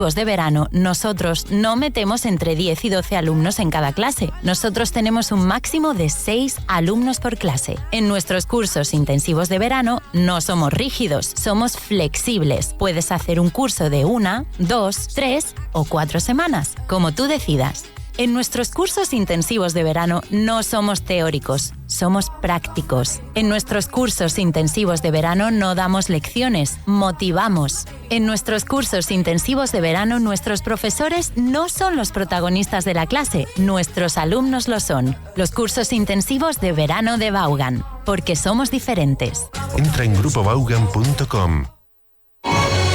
de verano, nosotros no metemos entre 10 y 12 alumnos en cada clase. Nosotros tenemos un máximo de 6 alumnos por clase. En nuestros cursos intensivos de verano no somos rígidos, somos flexibles. Puedes hacer un curso de 1, 2, 3 o 4 semanas, como tú decidas. En nuestros cursos intensivos de verano no somos teóricos, somos prácticos. En nuestros cursos intensivos de verano no damos lecciones, motivamos. En nuestros cursos intensivos de verano nuestros profesores no son los protagonistas de la clase, nuestros alumnos lo son. Los cursos intensivos de verano de Vaughan, porque somos diferentes. Entra en grupovaughan.com.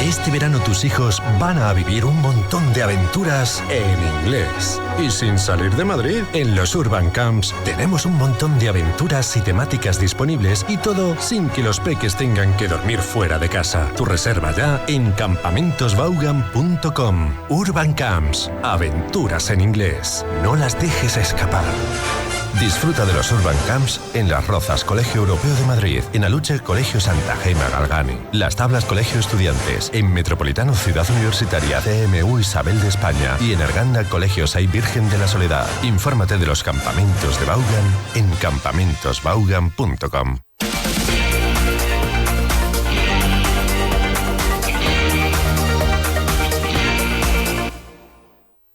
Este verano tus hijos van a vivir un montón de aventuras en inglés. Y sin salir de Madrid, en los Urban Camps tenemos un montón de aventuras y temáticas disponibles y todo sin que los peques tengan que dormir fuera de casa. Tu reserva ya en campamentosvaughan.com. Urban Camps, aventuras en inglés. No las dejes escapar. Disfruta de los Urban Camps en Las Rozas, Colegio Europeo de Madrid, en Aluche, Colegio Santa Gema Galgani, Las Tablas, Colegio Estudiantes, en Metropolitano, Ciudad Universitaria, CMU Isabel de España y en Arganda, Colegio Say Virgen de la Soledad. Infórmate de los campamentos de Vaughan en campamentosvaughan.com.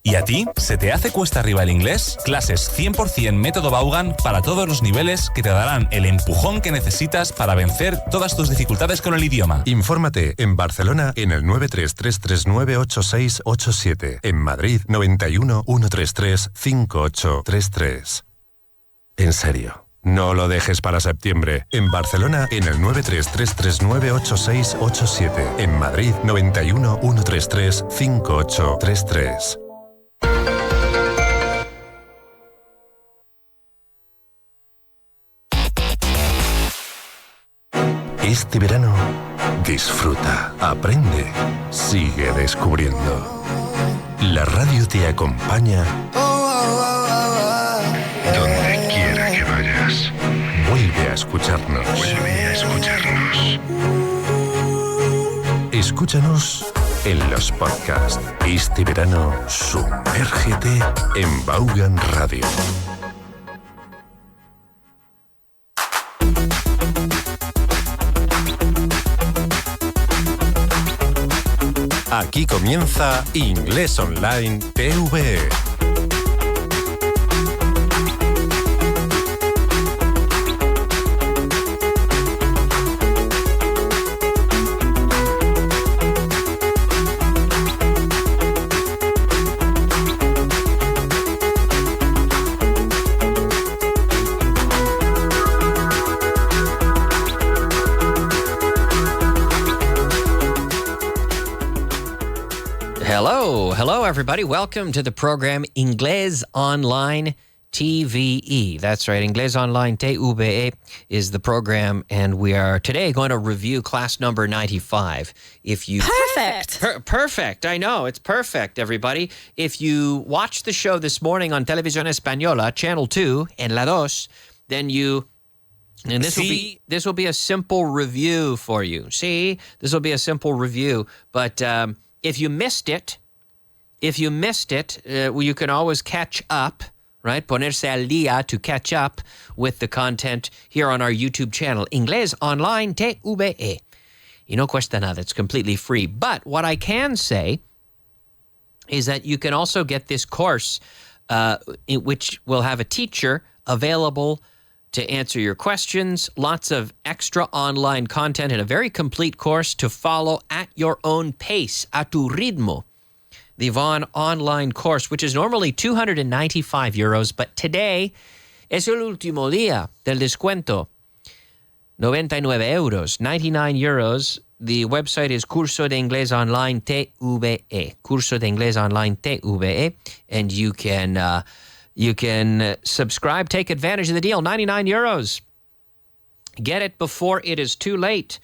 ¿Y a ti? ¿Se te hace cuesta arriba el inglés? Clases 100% método Vaughan para todos los niveles que te darán el empujón que necesitas para vencer todas tus dificultades con el idioma. Infórmate en Barcelona en el 933398687. En Madrid 91 133 5833. En serio. No lo dejes para septiembre. En Barcelona, en el 933398687. En Madrid, 91 133 5833. Este verano, disfruta, aprende, sigue descubriendo. La radio te acompaña donde quiera que vayas. Vuelve a escucharnos. Escúchanos en los podcasts. Este verano, sumérgete en Vaughan Radio. Aquí comienza Inglés Online TVE. Hello, everybody. Welcome to the program Inglés Online TVE. That's right. Inglés Online TVE is the program, and we are today going to review class number 95. Perfect. I know. It's perfect, everybody. If you watched the show this morning on Televisión Española, Channel 2, en La 2, then you... And this will be a simple review for you. See? This will be a simple review. But if you missed it, you can always catch up, right? Ponerse al día to catch up with the content here on our YouTube channel, Inglés Online TVE. Y no cuesta nada. It's completely free. But what I can say is that you can also get this course, which will have a teacher available to answer your questions, lots of extra online content, and a very complete course to follow at your own pace, a tu ritmo. The Vaughan online course, which is normally €295, but today es el último día del descuento. €99, €99. The website is Curso de Inglés Online TVE. Curso de Inglés Online TVE. And you can subscribe, take advantage of the deal. €99. Get it before it is too late.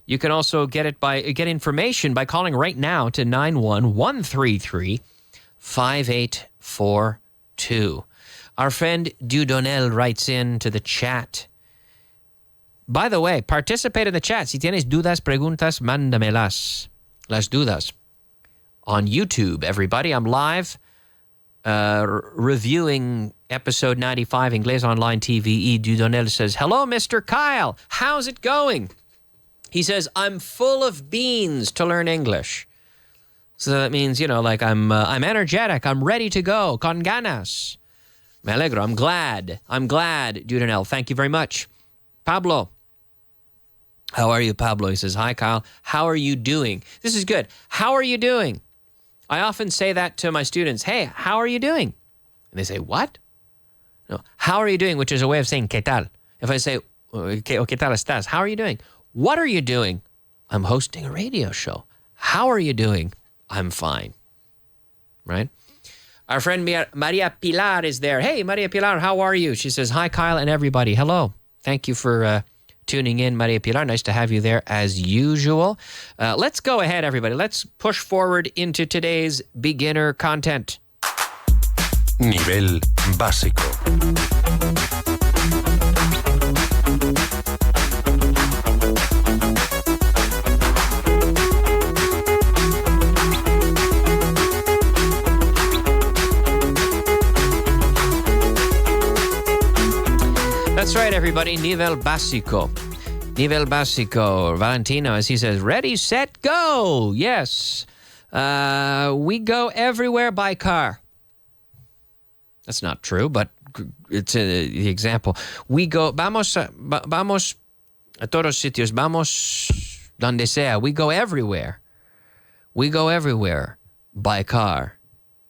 You can also get information by calling right now to 91133-5842. Our friend Dudonel writes in to the chat. By the way, participate in the chat. Si tienes dudas, preguntas, mándamelas. Las dudas. on YouTube, everybody. I'm live reviewing episode 95, Inglés Online TVE. Dudonel says, hello, Mr. Kyle. How's it going? He says, I'm full of beans to learn English. So that means, like I'm energetic. I'm ready to go. Con ganas. Me alegro. I'm glad, Dudonel. Thank you very much. Pablo. How are you, Pablo? He says, hi, Kyle. How are you doing? This is good. How are you doing? I often say that to my students. Hey, how are you doing? And they say, what? No, how are you doing? Which is a way of saying, ¿qué tal? If I say, ¿qué tal estás? How are you doing? What are you doing? I'm hosting a radio show. How are you doing? I'm fine. Right? Our friend Maria Pilar is there. Hey, Maria Pilar, how are you? She says, hi, Kyle and everybody. Hello. Thank you for tuning in, Maria Pilar. Nice to have you there as usual. Let's go ahead, everybody. Let's push forward into today's beginner content. Nivel básico. That's right, everybody. Nivel básico. Nivel básico. Valentino, as he says, ready, set, go. Yes. We go everywhere by car. That's not true, but it's the example. We go, vamos a todos sitios. Vamos donde sea. We go everywhere. We go everywhere by car.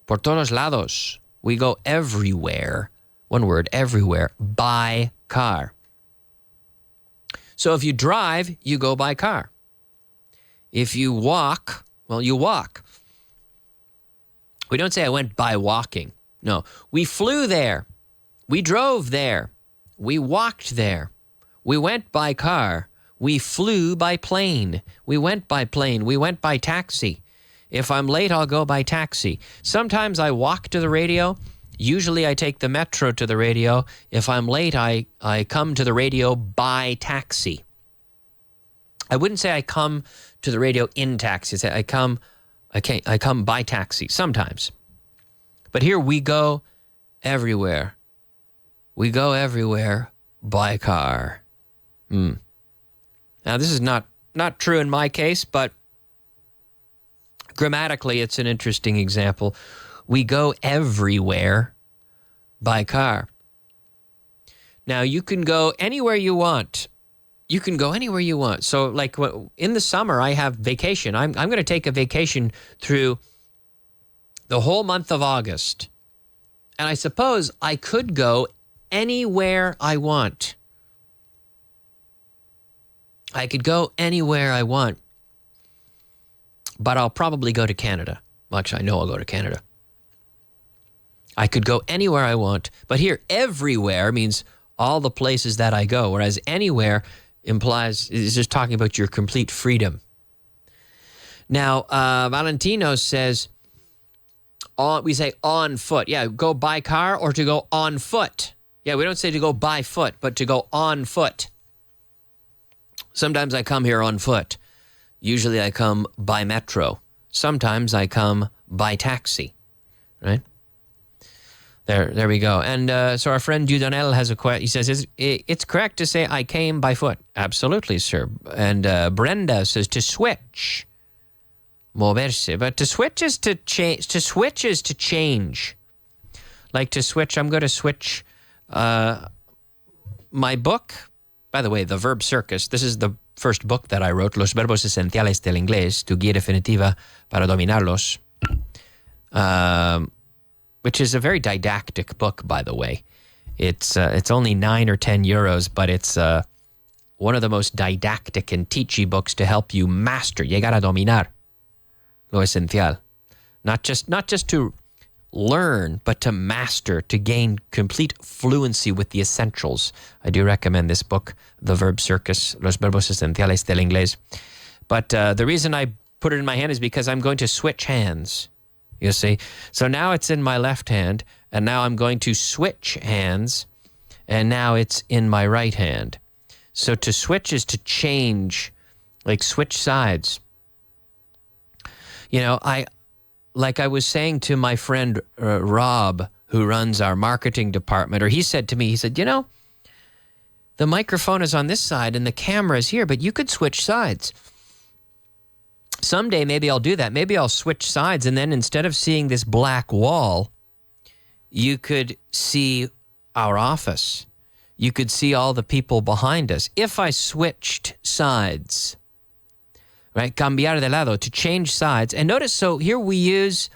Por todos lados. We go everywhere. One word, everywhere, by car. So if you drive, you go by car. If you walk, well, you walk. We don't say I went by walking. No, we flew there. We drove there. We walked there. We went by car. We flew by plane. We went by plane. We went by taxi. If I'm late, I'll go by taxi. Sometimes I walk to the radio. Usually I take the metro to the radio. If I'm late, I come to the radio by taxi. I wouldn't say I come to the radio in taxi. I come by taxi sometimes. But here we go everywhere. We go everywhere by car. Now this is not true in my case, but grammatically it's an interesting example. We go everywhere by car. Now, you can go anywhere you want. You can go anywhere you want. So, like, in the summer, I have vacation. I'm going to take a vacation through the whole month of August. And I suppose I could go anywhere I want. I could go anywhere I want. But I'll probably go to Canada. Well, actually, I know I'll go to Canada. I could go anywhere I want, but here, everywhere means all the places that I go, whereas anywhere is just talking about your complete freedom. Now, Valentino says, we say on foot. Yeah, go by car or to go on foot. Yeah, we don't say to go by foot, but to go on foot. Sometimes I come here on foot. Usually I come by metro. Sometimes I come by taxi, right? There we go. And so our friend Dudonel has a question. He says, it's correct to say I came by foot. Absolutely, sir. And Brenda says to switch. Moverse. But to switch is to change. To switch is to change. Like to switch, I'm going to switch my book. By the way, The Verb Circus. This is the first book that I wrote, Los Verbos Esenciales del Inglés, Tu Guía Definitiva para Dominarlos. Which is a very didactic book, by the way. It's only 9 or 10 euros, but it's one of the most didactic and teachy books to help you master, llegar a dominar, lo esencial. Not just to learn, but to master, to gain complete fluency with the essentials. I do recommend this book, The Verb Circus, Los Verbos Esenciales del Inglés. But the reason I put it in my hand is because I'm going to switch hands. You see? So now it's in my left hand, and now I'm going to switch hands, and now it's in my right hand. So to switch is to change, like switch sides. You know, like I was saying to my friend Rob, who runs our marketing department, or he said to me, he said, the microphone is on this side and the camera is here, but you could switch sides. Someday, maybe I'll do that. Maybe I'll switch sides, and then instead of seeing this black wall, you could see our office. You could see all the people behind us. If I switched sides, right? Cambiar de lado, to change sides. And notice, so here we use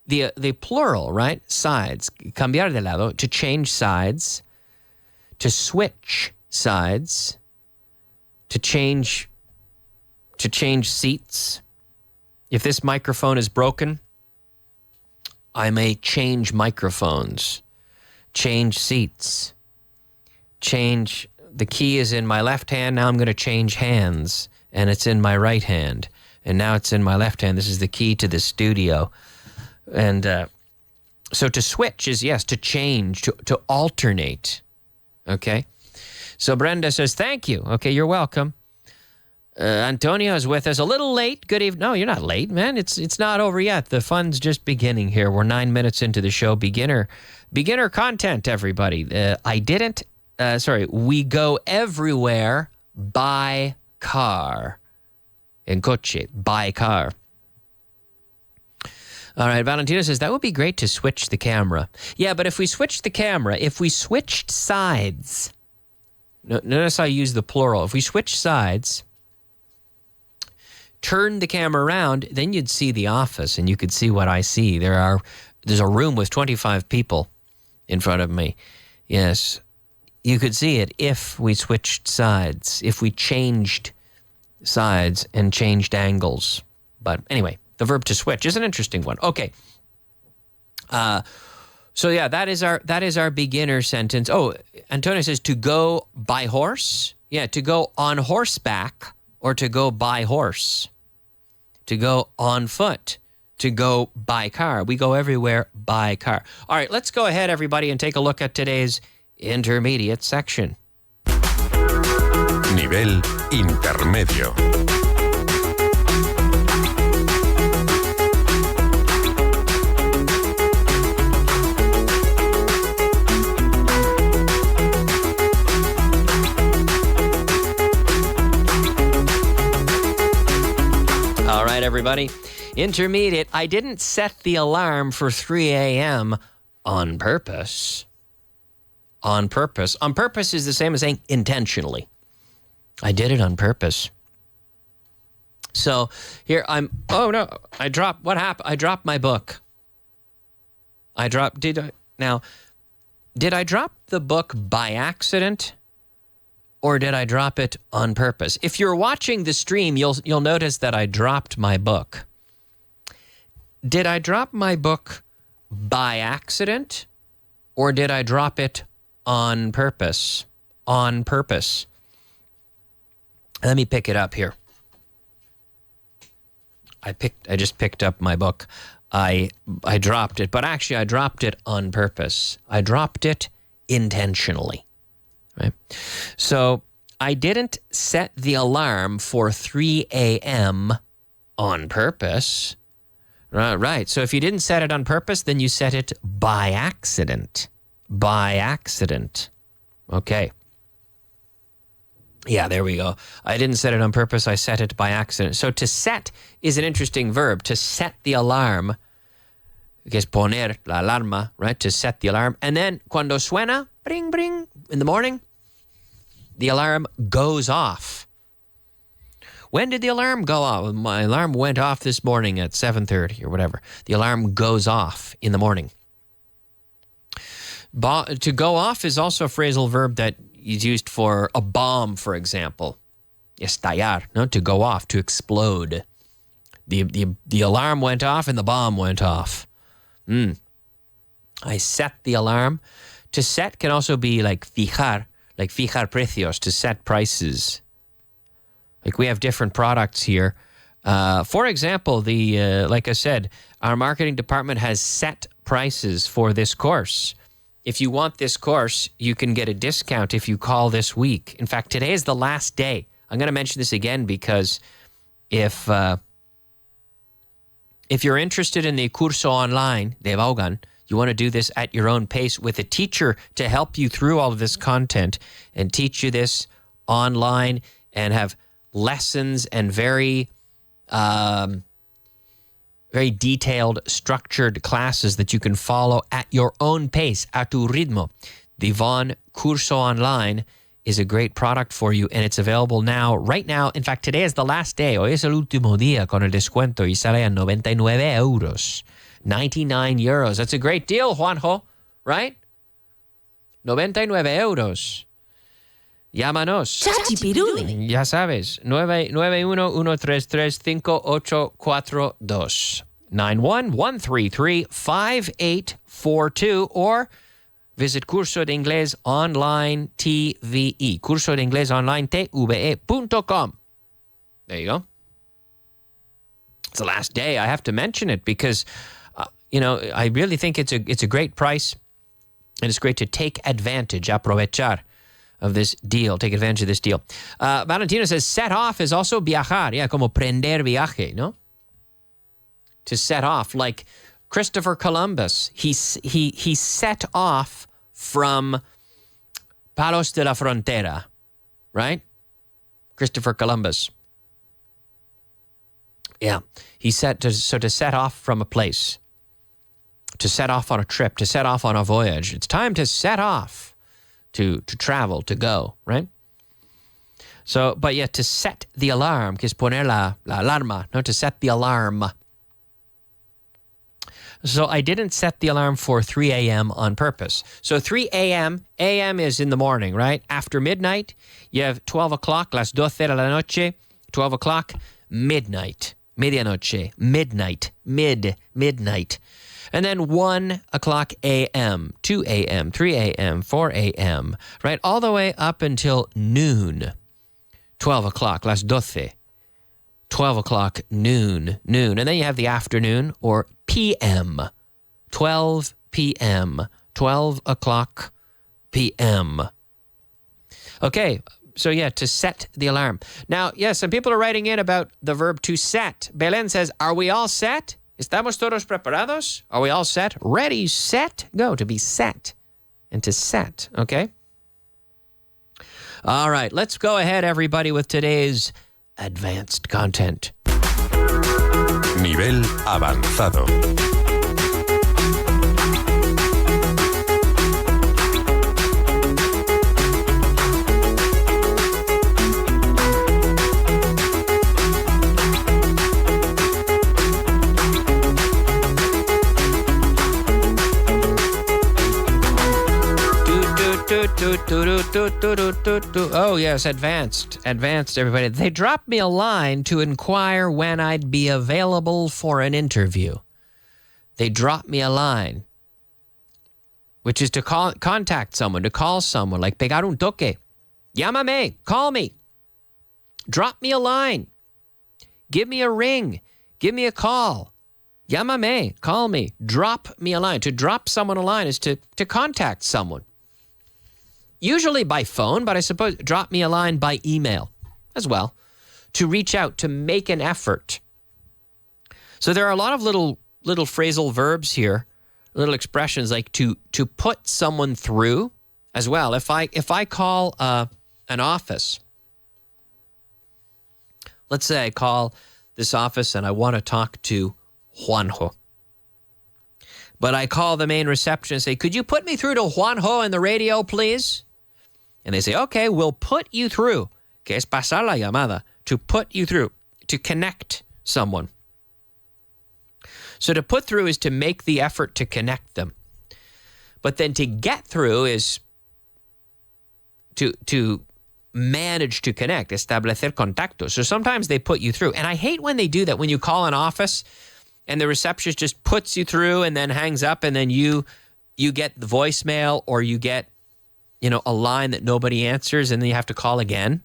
the plural, right? Sides. Cambiar de lado, to change sides, to switch sides, to change seats. If this microphone is broken, I may change microphones, change seats, change. The key is in my left hand. Now I'm going to change hands, and it's in my right hand. And now it's in my left hand. This is the key to the studio. And so to switch is, yes, to change, to alternate. Okay? So Brenda says, thank you. Okay, you're welcome. Antonio is with us a little late. Good evening. No, you're not late, man. It's not over yet. The fun's just beginning here. We're 9 minutes into the show. Beginner content, everybody. We go everywhere by car. En coche, by car. All right, Valentino says, that would be great to switch the camera. Yeah, but if we switched sides, notice I use the plural. If we switch sides, turn the camera around, then you'd see the office and you could see what I see. There's a room with 25 people in front of me. Yes, you could see it if we switched sides, if we changed sides and changed angles. But anyway, the verb to switch is an interesting one. Okay. So yeah, that is our beginner sentence. Oh, Antonio says to go by horse. Yeah, to go on horseback or to go by horse. To go on foot. To go by car. We go everywhere by car. All right, let's go ahead, everybody, and take a look at today's intermediate section. Nivel intermedio. All right, everybody. Intermediate. I didn't set the alarm for 3 a.m. on purpose. On purpose. On purpose is the same as saying intentionally. I did it on purpose. So here what happened? I dropped my book. Did I drop the book by accident? Or did I drop it on purpose? If you're watching the stream, you'll notice that I dropped my book. Did I drop my book by accident? Or did I drop it on purpose? On purpose. Let me pick it up here. I just picked up my book. I dropped it, but actually I dropped it on purpose. I dropped it intentionally. Right? So I didn't set the alarm for 3 a.m. on purpose. Right. So if you didn't set it on purpose, then you set it by accident. By accident. Okay. Yeah, there we go. I didn't set it on purpose. I set it by accident. So to set is an interesting verb. To set the alarm, que es poner la alarma, right? To set the alarm. And then cuando suena, bring, bring, in the morning, the alarm goes off. When did the alarm go off? My alarm went off this morning at 7:30 or whatever. The alarm goes off in the morning. To go off is also a phrasal verb that is used for a bomb, for example. Estallar, no? To go off, to explode. The alarm went off and the bomb went off. I set the alarm. To set can also be like fijar precios, to set prices. Like we have different products here. For example, like I said, our marketing department has set prices for this course. If you want this course, you can get a discount if you call this week. In fact, today is the last day. I'm going to mention this again because if If you're interested in the Curso online de Vaughan, you want to do this at your own pace with a teacher to help you through all of this content and teach you this online and have lessons and very detailed, structured classes that you can follow at your own pace, a tu ritmo. The Vaughan Curso Online is a great product for you, and it's available now, right now. In fact, today is the last day. Hoy es el último día con el descuento y sale a 99 euros. 99 euros. That's a great deal, Juanjo, right? 99 euros. Llámanos. Chachipiruli. Ya sabes, 991-133-5842. 91-133-5842 or visit Curso de Inglés Online TVE. Curso de Inglés Online TVE.com. There you go. It's the last day. I have to mention it because, I really think it's a great price and it's great to take advantage, aprovechar of this deal. Take advantage of this deal. Valentino says, set off is also viajar. Yeah, como prender viaje, no? To set off, like Christopher Columbus. He set off from Palos de la Frontera, right? Christopher Columbus. Yeah, to set off from a place, to set off on a trip, to set off on a voyage. It's time to set off, to travel, to go, right? So, but yeah, to set the alarm, que es poner la alarma, no, to set the alarm. So I didn't set the alarm for 3 a.m. on purpose. So 3 a.m., a.m. is in the morning, right? After midnight, you have 12 o'clock, las 12 de la noche, 12 o'clock, midnight. Medianoche, midnight, midnight. And then 1 o'clock a.m., 2 a.m., 3 a.m., 4 a.m., right? All the way up until noon. 12 o'clock, las 12. 12 o'clock, noon. And then you have the afternoon or p.m. 12 p.m., 12 o'clock p.m. Okay. So yeah, to set the alarm. Now, yes, some people are writing in about the verb to set. Belen says, are we all set? ¿Estamos todos preparados? Are we all set? Ready, set, go. To be set and to set, okay? All right, let's go ahead, everybody, with today's advanced content. Nivel avanzado. Oh, yes, advanced, everybody. They dropped me a line to inquire when I'd be available for an interview. They dropped me a line, which is to contact someone, to call someone, like pegar un toque. Llámame, call me. Drop me a line. Give me a ring. Give me a call. Llámame, call me. Drop me a line. To drop someone a line is to contact someone. Usually by phone, but I suppose drop me a line by email as well. To reach out, to make an effort. So there are a lot of little phrasal verbs here, little expressions like to put someone through as well. If I call an office, let's say I call this office and I want to talk to Juanjo. But I call the main reception and say, could you put me through to Juanjo in the radio, please? And they say, okay, we'll put you through. Que es pasar la llamada. To put you through. To connect someone. So to put through is to make the effort to connect them. But then to get through is to manage to connect. Establecer contacto. So sometimes they put you through. And I hate when they do that. When you call an office and the receptionist just puts you through and then hangs up and then you get the voicemail or you get a line that nobody answers and then you have to call again.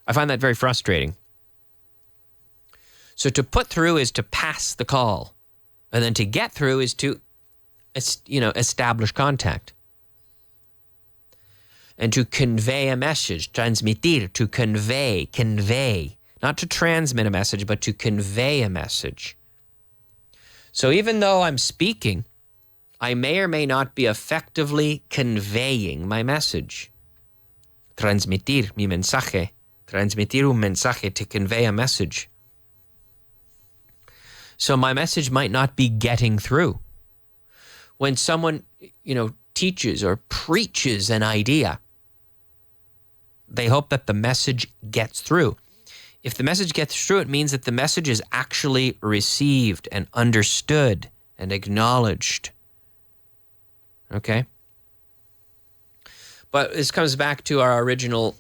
I find that very frustrating. So to put through is to pass the call. And then to get through is to, establish contact. And to convey a message, transmitir, to convey. Not to transmit a message, but to convey a message. So even though I'm speaking, I may or may not be effectively conveying my message. Transmitir mi mensaje. Transmitir un mensaje, to convey a message. So my message might not be getting through. When someone, teaches or preaches an idea, they hope that the message gets through. If the message gets through, it means that the message is actually received and understood and acknowledged. Okay? But this comes back to our original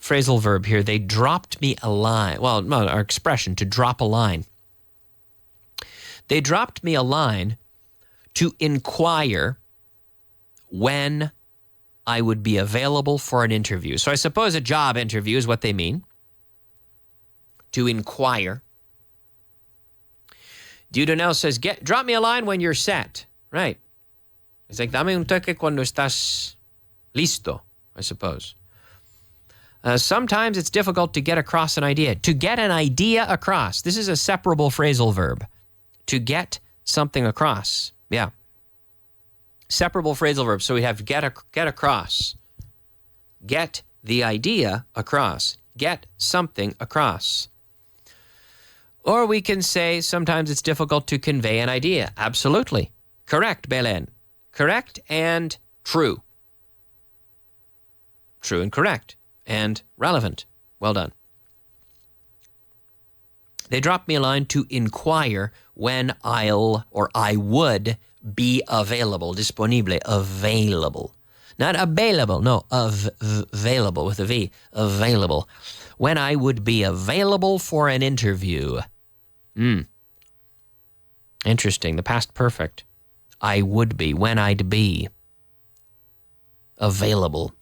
phrasal verb here. They dropped me a line. Well, no, our expression, to drop a line. They dropped me a line to inquire when I would be available for an interview. So I suppose a job interview is what they mean. To inquire. Dudonel says, drop me a line when you're set. Right. It's like, dame un toque cuando estás listo, I suppose. Sometimes it's difficult to get across an idea. To get an idea across. This is a separable phrasal verb. To get something across. Yeah. Separable phrasal verb. So we have get across. Get the idea across. Get something across. Or we can say sometimes it's difficult to convey an idea. Absolutely. Correct, Belen. Correct and true. True and correct. And relevant. Well done. They dropped me a line to inquire when I would be available. Disponible. Available. Not available. No, available with a V. Available. When I would be available for an interview. Interesting. The past perfect. I would be. When I'd be available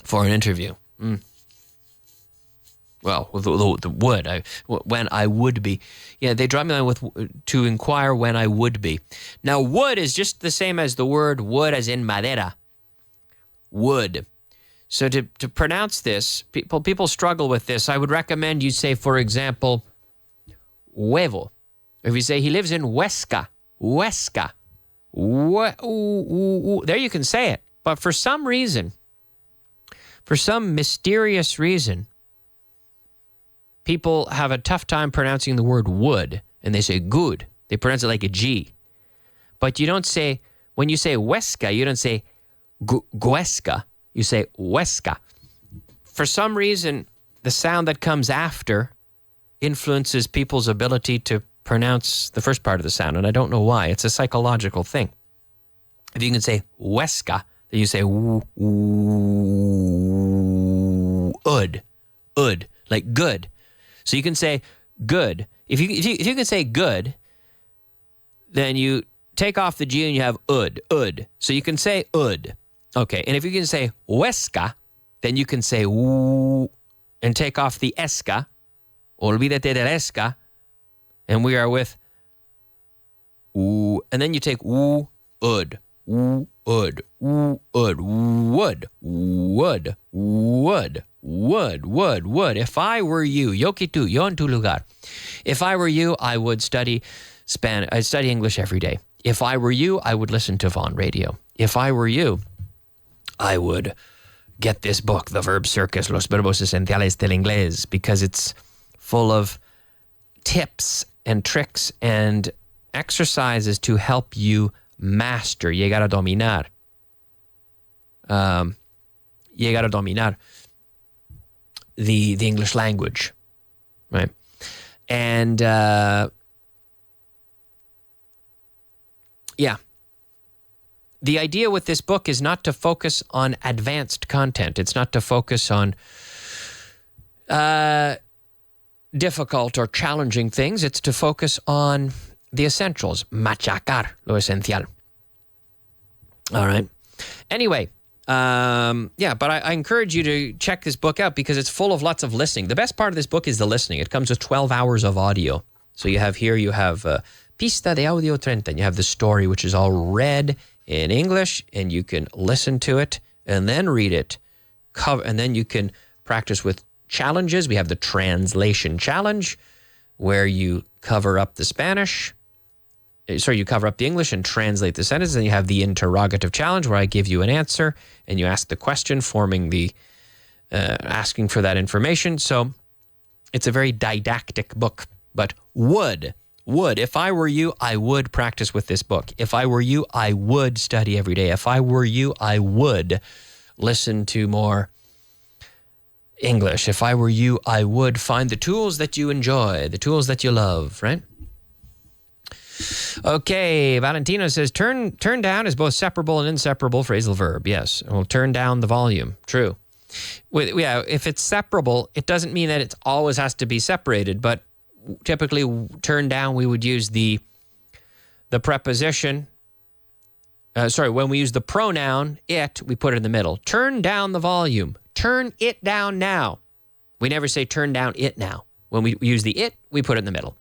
for an interview. Well, with the would. When I would be. Yeah, they dropped me a line to inquire when I would be. Now, would is just the same as the word wood as in madera. Would. So to pronounce this, people struggle with this. I would recommend you say, for example, huevo. If you say he lives in Huesca, there you can say it. But for some reason, for some mysterious reason, people have a tough time pronouncing the word would, and they say good. They pronounce it like a G. But you don't say, when you say Huesca, you don't say Guesca. You say Huesca. For some reason, the sound that comes after influences people's ability to pronounce the first part of the sound, and I don't know why. It's a psychological thing. If you can say Huesca, then you say ud, like good. So you can say good. If you can say good, then you take off the G and you have ud. So you can say ud. Okay, and if you can say Huesca, then you can say and take off the esca. Olvídate del esca. And we are with and then you take ud. Wood. If I were you, yo en tu lugar. If I were you, I would study Spanish. I'd study English every day. If I were you, I would listen to Vaughan Radio. If I were you, I would get this book, The Verb Circus, Los Verbos Esenciales del Inglés, because it's full of tips and tricks and exercises to help you master, llegar a dominar. Llegar a dominar the English language, right? And the idea with this book is not to focus on advanced content. It's not to focus on difficult or challenging things. It's to focus on the essentials. Machacar lo esencial. All right. Anyway, but I encourage you to check this book out because it's full of lots of listening. The best part of this book is the listening. It comes with 12 hours of audio. So you have Pista de Audio 30. You have the story, which is all read in English, and you can listen to it and then read it. And then you can practice with challenges. We have the translation challenge, where you cover up the Spanish. Sorry, you cover up the English and translate the sentence. And you have the interrogative challenge where I give you an answer and you ask the question, forming the asking for that information. So it's a very didactic book. But would, if I were you, I would practice with this book. If I were you, I would study every day. If I were you, I would listen to more English. If I were you, I would find the tools that you enjoy, the tools that you love, right? Okay, Valentino says, turn down is both separable and inseparable phrasal verb. Yes, we'll turn down the volume. True. Yeah, if it's separable, it doesn't mean that it always has to be separated, but typically turn down, we would use the preposition. When we use the pronoun it, we put it in the middle. Turn down the volume. Turn it down now. We never say turn down it now. When we use the it, we put it in the middle.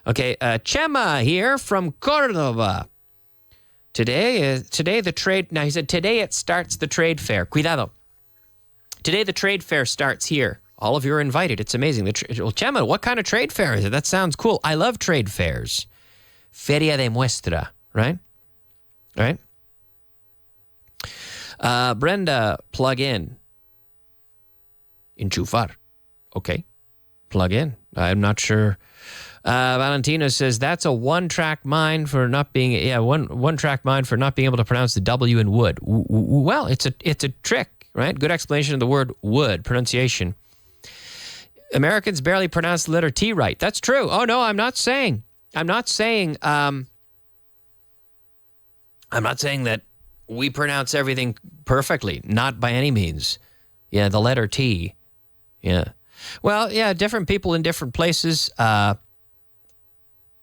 Okay, Chema here from Córdoba. Today the trade, now he said, today it starts the trade fair. Cuidado. Today the trade fair starts here. All of you are invited. It's amazing. Well, Chema, what kind of trade fair is it? That sounds cool. I love trade fairs. Feria de muestra, right? Right? Brenda, plug in. Enchufar. Okay. Plug in. I'm not sure. Valentino says that's a one-track mind for not being one-track mind for not being able to pronounce the W in would. Well, it's a trick, right? Good explanation of the word would, pronunciation. Americans barely pronounce the letter T right. That's true. Oh no, I'm not saying that we pronounce everything perfectly. Not by any means. Yeah, the letter T. Yeah. Well, yeah, different people in different places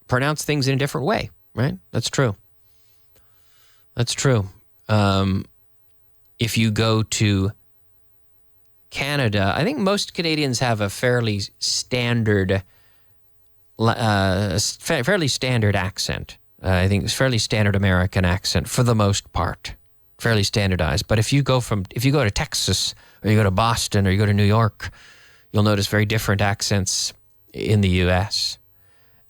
pronounce things in a different way, right? That's true. That's true. If you go to Canada, I think most Canadians have a fairly standard accent. I think it's fairly standard American accent for the most part, fairly standardized. But if you go to Texas or you go to Boston or you go to New York, you'll notice very different accents in the U.S.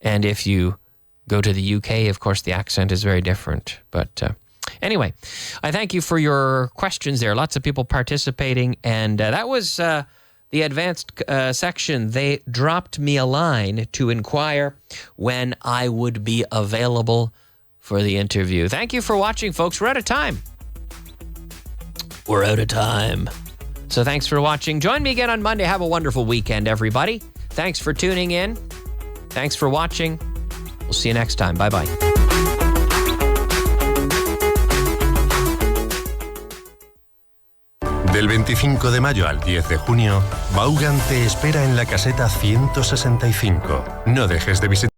And if you go to the U.K., of course, the accent is very different. But anyway, I thank you for your questions there. Lots of people participating. And that was the advanced section. They dropped me a line to inquire when I would be available for the interview. Thank you for watching, folks. We're out of time. So thanks for watching. Join me again on Monday. Have a wonderful weekend, everybody. Thanks for tuning in. Thanks for watching. We'll see you next time. Bye-bye. Del 25 de mayo al 10 de junio, Vaughan te espera en la caseta 165. No dejes de visitar.